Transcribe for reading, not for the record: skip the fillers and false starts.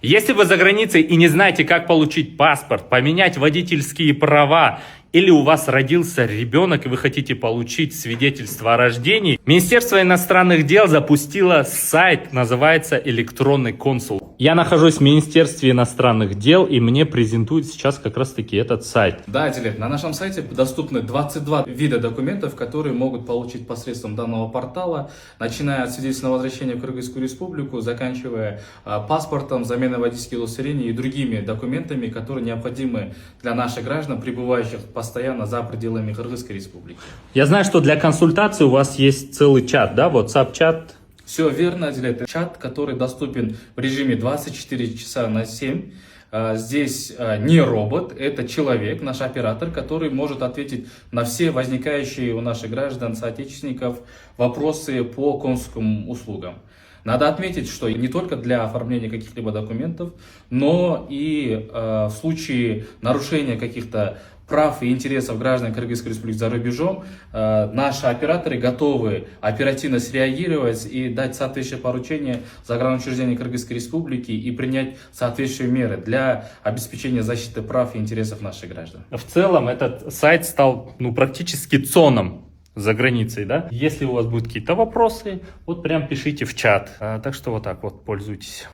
Если вы за границей и не знаете, как получить паспорт, поменять водительские права, или у вас родился ребенок и вы хотите получить свидетельство о рождении, Министерство иностранных дел запустило сайт, называется «Электронный консул». Я нахожусь в Министерстве иностранных дел, и мне презентуют сейчас как раз-таки этот сайт. Да, Дилет, на нашем сайте доступны 22 вида документов, которые могут получить посредством данного портала, начиная от свидетельственного возвращения в Кыргызскую республику, заканчивая паспортом, заменой водительских удостоверений и другими документами, которые необходимы для наших граждан, пребывающих постоянно за пределами Кыргызской республики. Я знаю, что для консультации у вас есть целый чат, да, WhatsApp-чат. Все верно, Дилет. Чат, который доступен в режиме 24 часа на 7. Здесь не робот, это человек, наш оператор, который может ответить на все возникающие у наших граждан, соотечественников вопросы по консульским услугам. Надо отметить, что не только для оформления каких-либо документов, но и в случае нарушения каких-то прав и интересов граждан Кыргызской республики за рубежом, наши операторы готовы оперативно среагировать и дать соответствующее поручение загранучреждению Кыргызской республики и принять соответствующие меры для обеспечения защиты прав и интересов наших граждан. В целом этот сайт стал практически ЦОНом за границей, да? Если у вас будут какие-то вопросы, вот прям пишите в чат. Так что вот так вот, пользуйтесь.